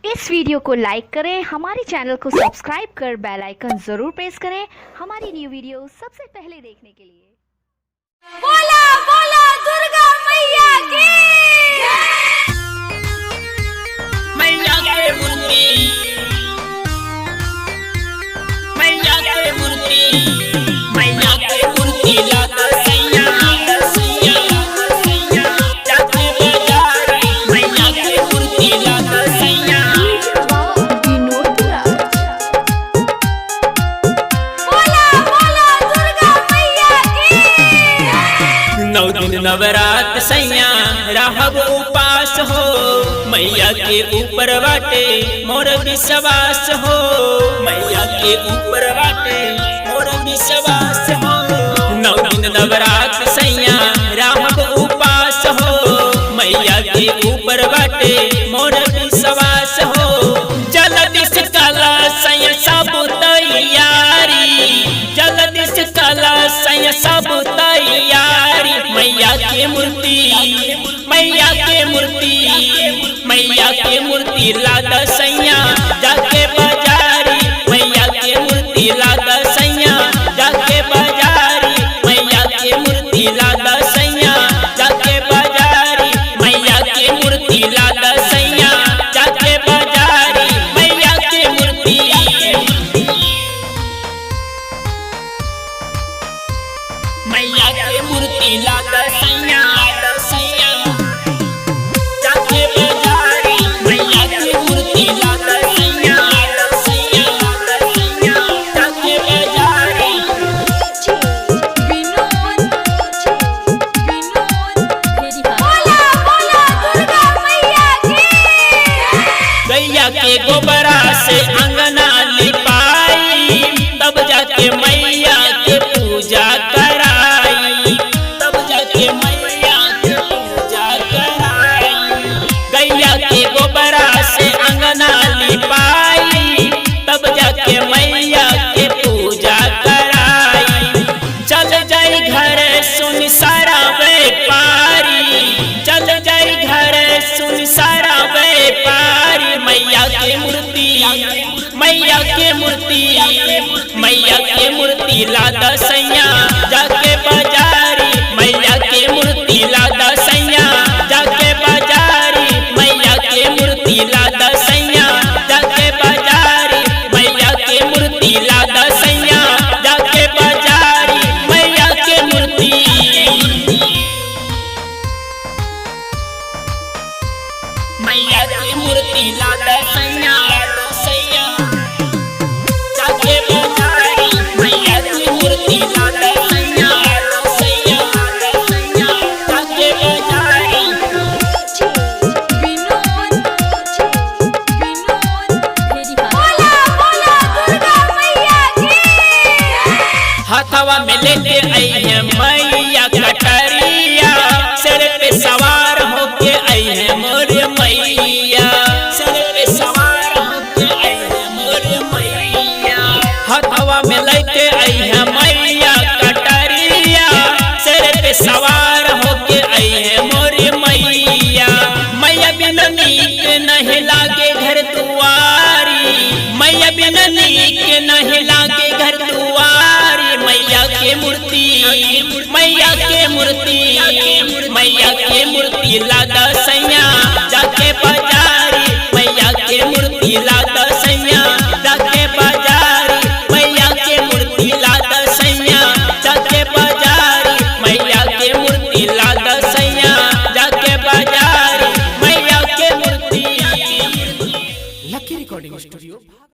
इस video को लाइक करें, हमारे चैनल को सब्सक्राइब कर बेल आइकन जरूर प्रेस करें हमारी न्यू वीडियो सबसे पहले देखने के लिए। बोला बोला दुर्गा मैया की मैया के मूर्ति, मैया के मूर्ति, मैया के मूर्ति लाता सैया सैया सैया जाते बाजार, मैया के मूर्ति लाता सैया। बोला बोला दुर्गा मैया की। 9 दिन नवरात सैया रहब उपास हो, मैया के ऊपर बाटे मोर विश्वास हो, मैया के ऊपर बाटे मोर विश्वास हो। 9 दिन नवरात सैया रहब उपास हो, मैया के ऊपर बाटे मोर विश्वास हो। जल्दी से कला सैया सब तैयारी, जल्दी से कला सैया सब तैयारी, मैया के मूर्ति, मैया के मूर्ति, मैया के मूर्ति लादा सैया जाके बाजारी, मैया के मूर्ति लादा सैया जाके बाजारी, मैया के मूर्ति लादा सैया जाके बाजारी, मैया के मूर्ति लादा सैया जाके बाजारी, मैया के मूर्ति, मैया के मूर्ति लादा सैया सैया जाके बाजारी, मैया के मूर्ति लादा सैया सैया सैया जाके बाजारी। बोला बोला दुर्गा मैया की। गैया के गोबरा से अंगना लिपाई, तब जाके मैया के पूजा कराई, तब जाके मैया के पूजा कराई। गैया के गोबरा से अंगना लिपाई, तब जाके मैया के पूजा कराई। चल जाई घर सुन सारा व्यापारी, चल जाई घर सुन सारा व्यापारी, मैया के मूर्ति, मैया के मूर्ति, मैया के मूर्ति लादा सैया जाके बाजारी, मैया के मूर्ति लादा सैया जाके बाजारी, मैया के मूर्ति लादा सैया जाके बाजारी, मैया के मूर्ति लादा सैया जाके बाजारी, मैया के मूर्ति, मैया की मूर्ति लादा सैया सैया जाके बाजारी, मैया की मूर्ति लादा सैया सैया सैया जाके बाजारी। बोला बोला दुर्गा मैया की। हाथवा में लेके आई है मैया कटरिया, सिर पे सवार होके आई है मोर मैया, सिर पे सवार होके आई है मोर मैया। हाथवा में लेके आई है मैया कटरिया, सिर पे सवार होके आई है मोर मैया। मैया बिना नीक नहीं लागे घर दुआरी, मैया बिना नीक नहीं लागे घर दुआरी, मैया के मूर्ति, मैया के मूर्ति, मैया के मूर्ति लादा सैया जाके बाजारी, मैया के मूर्ति लादा सैया जाके बाजारी, मैया के मूर्ति लादा सैया जाके बाजारी, मैया के मूर्ति लादा सैया जाके बाजारी, मैया के मूर्ति। लकी रिकॉर्डिंग स्टूडियो।